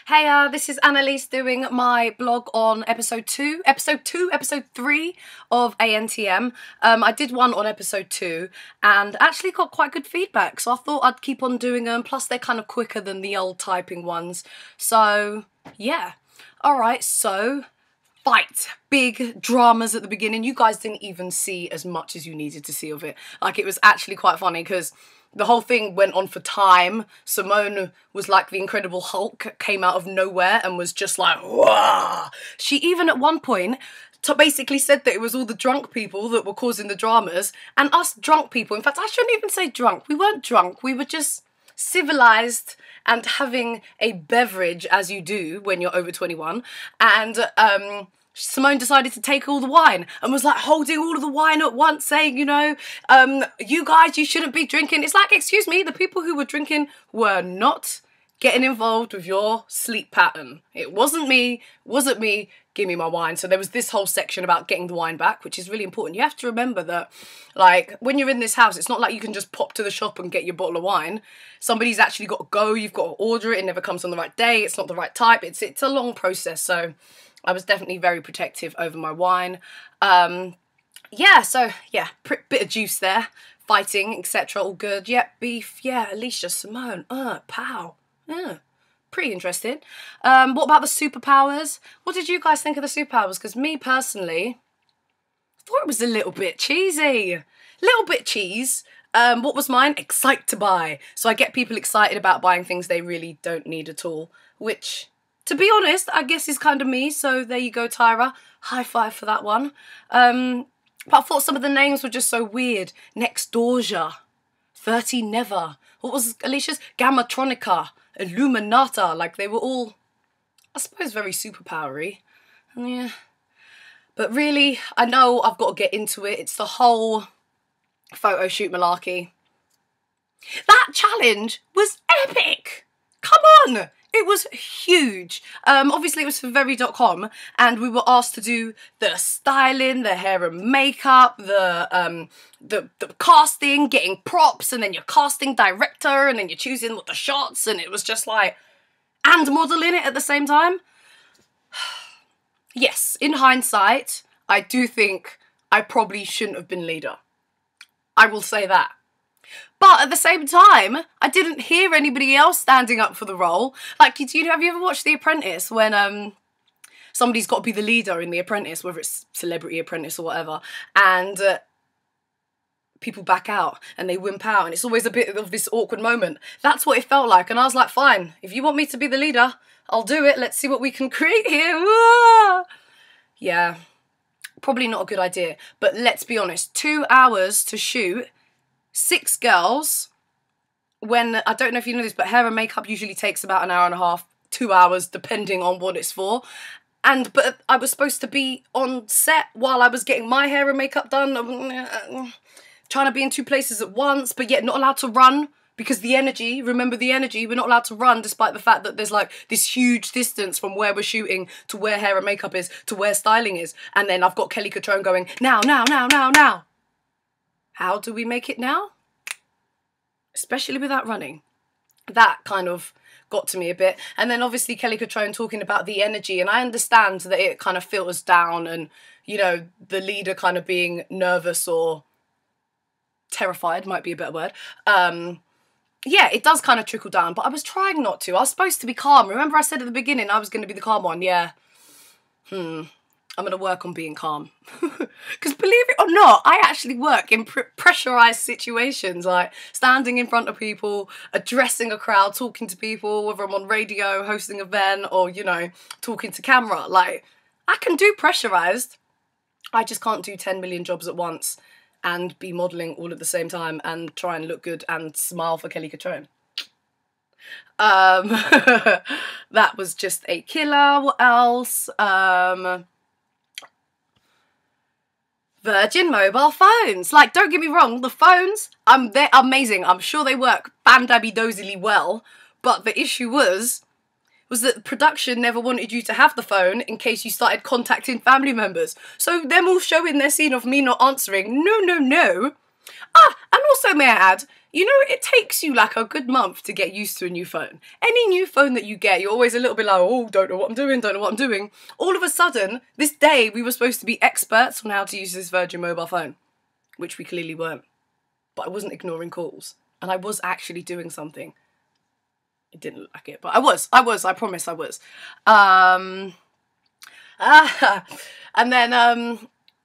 Hey, this is Annaliese doing my blog on episode 3 of ANTM. I did one on episode 2 and actually got quite good feedback, so I thought I'd keep on doing them, plus they're kind of quicker than the old typing ones. So, yeah. Alright, so fight. Big dramas at the beginning. You guys didn't even see as much as you needed to see of it. Like, it was actually quite funny because the whole thing went on for time. Simone was like the Incredible Hulk, came out of nowhere and was just like, wah! She even at one point basically said that it was all the drunk people that were causing the dramas, and us drunk people, in fact I shouldn't even say drunk, we weren't drunk, we were just civilised and having a beverage as you do when you're over 21, and Simone decided to take all the wine and was like holding all of the wine at once, saying, you know, you guys, you shouldn't be drinking. It's like, excuse me, the people who were drinking were not getting involved with your sleep pattern. It wasn't me, give me my wine. So there was this whole section about getting the wine back, which is really important. You have to remember that, like, when you're in this house, it's not like you can just pop to the shop and get your bottle of wine. Somebody's actually got to go, you've got to order it, it never comes on the right day, it's not the right type, it's a long process, so I was definitely very protective over my wine. Yeah, so, yeah, bit of juice there. Fighting, etc. All good. Yep, beef. Yeah, Alicia, Simone. Pow. Pretty interesting. What about the superpowers? What did you guys think of the superpowers? Because me, personally, I thought it was a little bit cheesy. Little bit cheese. What was mine? Excite to buy. So I get people excited about buying things they really don't need at all, which, to be honest, I guess is kind of me, so there you go, Tyra. High five for that one. But I thought some of the names were just so weird. Next Doorja, 30 Never. What was Alicia's? Gammatronica, Illuminata. Like, they were all, I suppose, very superpowery. Yeah. But really, I know I've got to get into it. It's the whole photo shoot malarkey. That challenge was epic. Come on. It was huge. Obviously it was for very.com, and we were asked to do the styling, the hair and makeup, the casting, getting props, and then you're casting director, and then you're choosing what the shots, and it was just like, and modelling it at the same time. Yes, in hindsight, I do think I probably shouldn't have been leader. I will say that. But at the same time, I didn't hear anybody else standing up for the role. Like, have you ever watched The Apprentice when somebody's got to be the leader in The Apprentice, whether it's Celebrity Apprentice or whatever, and people back out and they wimp out, and it's always a bit of this awkward moment. That's what it felt like, and I was like, fine, if you want me to be the leader, I'll do it. Let's see what we can create here. Yeah, probably not a good idea, but let's be honest, 2 hours to shoot, 6 girls, when, I don't know if you know this, but hair and makeup usually takes about an hour and a half, 2 hours, depending on what it's for. But I was supposed to be on set while I was getting my hair and makeup done, trying to be in 2 places at once, but yet not allowed to run, because the energy, remember the energy, we're not allowed to run, despite the fact that there's like this huge distance from where we're shooting to where hair and makeup is, to where styling is. And then I've got Kelly Catrone going, now. How do we make it now? Especially without running. That kind of got to me a bit. And then obviously Kelly Catrone talking about the energy, and I understand that it kind of filters down, and, you know, the leader kind of being nervous or terrified might be a better word. Yeah, it does kind of trickle down, but I was trying not to. I was supposed to be calm. Remember I said at the beginning I was going to be the calm one? Yeah. I'm going to work on being calm. Because believe it or not, I actually work in pressurised situations, like standing in front of people, addressing a crowd, talking to people, whether I'm on radio, hosting an event, or, you know, talking to camera. Like, I can do pressurised. I just can't do 10 million jobs at once and be modelling all at the same time and try and look good and smile for Kelly Catrone. That was just a killer. What else? Virgin mobile phones. Like, don't get me wrong, the phones, they're amazing. I'm sure they work bandabby-dozily well, but the issue was that production never wanted you to have the phone in case you started contacting family members. So them all showing their scene of me not answering. No. And also, may I add, you know, it takes you like a good month to get used to a new phone. Any new phone that you get, you're always a little bit like, oh, don't know what I'm doing, don't know what I'm doing. All of a sudden, this day, we were supposed to be experts on how to use this Virgin mobile phone, which we clearly weren't. But I wasn't ignoring calls, and I was actually doing something. It didn't look like it, but I promise I was. And then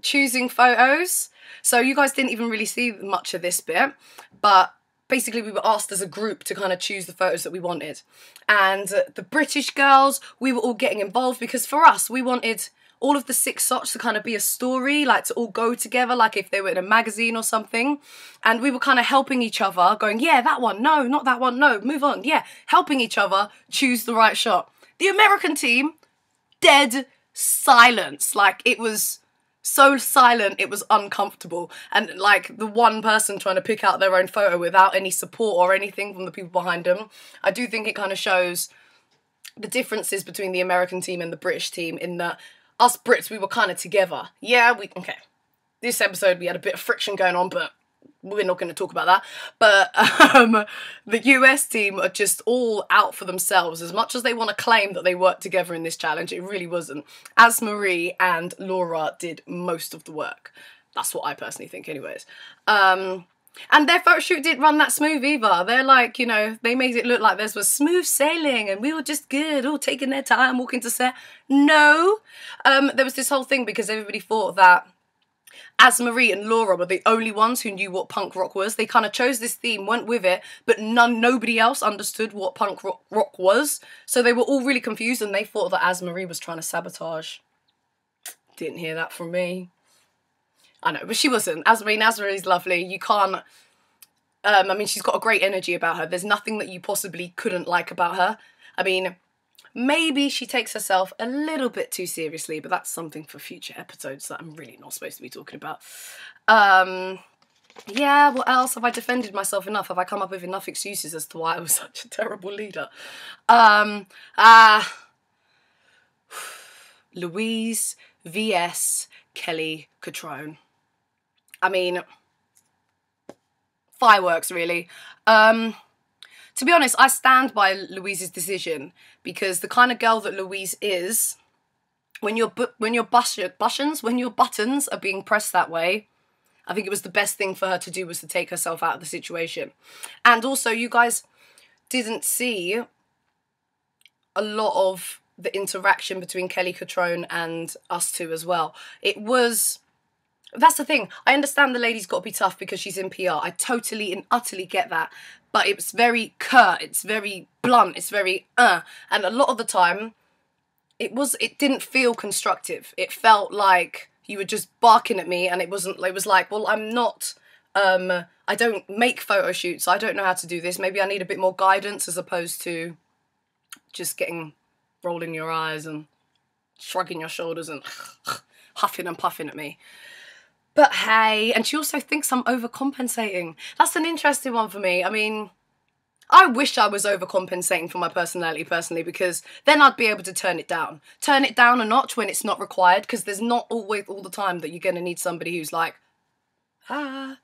choosing photos. So you guys didn't even really see much of this bit, but basically we were asked as a group to kind of choose the photos that we wanted. And the British girls, we were all getting involved because for us, we wanted all of the 6 shots to kind of be a story, like to all go together, like if they were in a magazine or something. And we were kind of helping each other, going, yeah, that one, no, not that one, no, move on, yeah. Helping each other choose the right shot. The American team, dead silence. Like, it was so silent, it was uncomfortable. And like the one person trying to pick out their own photo without any support or anything from the people behind them. I do think it kind of shows the differences between the American team and the British team in that us Brits, we were kind of together. Yeah, okay. This episode, we had a bit of friction going on, but we're not going to talk about that. But the US team are just all out for themselves. As much as they want to claim that they worked together in this challenge, it really wasn't. As Marie and Laura did most of the work. That's what I personally think anyways. And their photo shoot didn't run that smooth either. They're like, you know, they made it look like this was smooth sailing and we were just good, all taking their time, walking to set. No. There was this whole thing because everybody thought that as Marie and Laura were the only ones who knew what punk rock was. They kind of chose this theme, went with it, but nobody else understood what punk rock was. So they were all really confused and they thought that As Marie was trying to sabotage. Didn't hear that from me. I know, but she wasn't. As Marie's lovely. You can't... I mean, she's got a great energy about her. There's nothing that you possibly couldn't like about her. I mean, maybe she takes herself a little bit too seriously, but that's something for future episodes that I'm really not supposed to be talking about. Yeah, what else? Have I defended myself enough? Have I come up with enough excuses as to why I was such a terrible leader? Louise vs Kelly Cutrone. I mean, fireworks, really. To be honest, I stand by Louise's decision because the kind of girl that Louise is, when your buttons are being pressed that way, I think it was the best thing for her to do was to take herself out of the situation. And also, you guys didn't see a lot of the interaction between Kelly Cutrone and us two as well. It was... That's the thing. I understand the lady's got to be tough because she's in PR. I totally and utterly get that. But it's very curt. It's very blunt. It's very And a lot of the time, it didn't feel constructive. It felt like you were just barking at me and it was like, well, I'm not... I don't make photo shoots. So I don't know how to do this. Maybe I need a bit more guidance as opposed to just rolling your eyes and shrugging your shoulders and huffing and puffing at me. But hey, and she also thinks I'm overcompensating. That's an interesting one for me. I mean, I wish I was overcompensating for my personality personally because then I'd be able to turn it down. Turn it down a notch when it's not required because there's not always all the time that you're going to need somebody who's like, ah.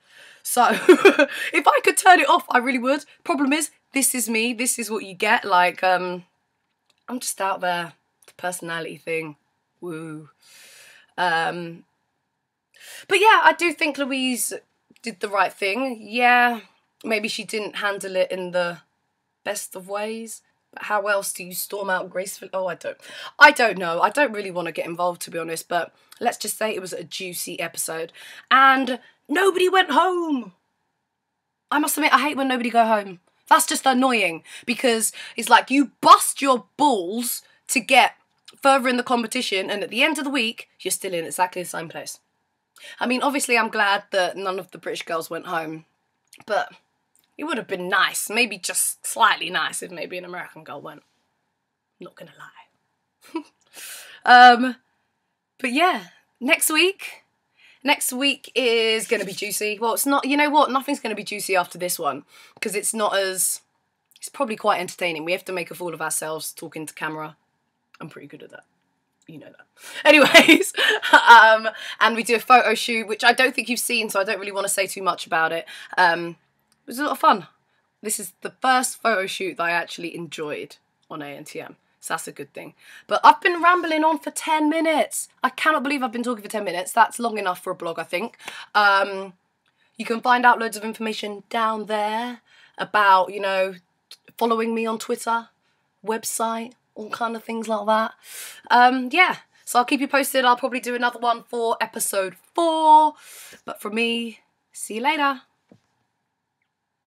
So if I could turn it off, I really would. Problem is, this is me. This is what you get. Like, I'm just out there. The personality thing. Woo. But yeah, I do think Louise did the right thing. Yeah, maybe she didn't handle it in the best of ways. But how else do you storm out gracefully? Oh, I don't know. I don't really want to get involved, to be honest. But let's just say it was a juicy episode. And nobody went home. I must admit, I hate when nobody go home. That's just annoying. Because it's like you bust your balls to get further in the competition. And at the end of the week, you're still in exactly the same place. I mean, obviously, I'm glad that none of the British girls went home, but it would have been nice, maybe just slightly nice if maybe an American girl went. Not gonna lie. But yeah, next week is gonna be juicy. Well, it's not, you know what, nothing's gonna be juicy after this one, because it's probably quite entertaining. We have to make a fool of ourselves talking to camera. I'm pretty good at that. You know that. Anyways, and we do a photo shoot, which I don't think you've seen, so I don't really want to say too much about it. It was a lot of fun. This is the first photo shoot that I actually enjoyed on ANTM. So that's a good thing. But I've been rambling on for 10 minutes. I cannot believe I've been talking for 10 minutes. That's long enough for a blog, I think. You can find out loads of information down there about, you know, following me on Twitter, website, all kind of things like that. Yeah, so I'll keep you posted. I'll probably do another one for episode 4. But for me, see you later.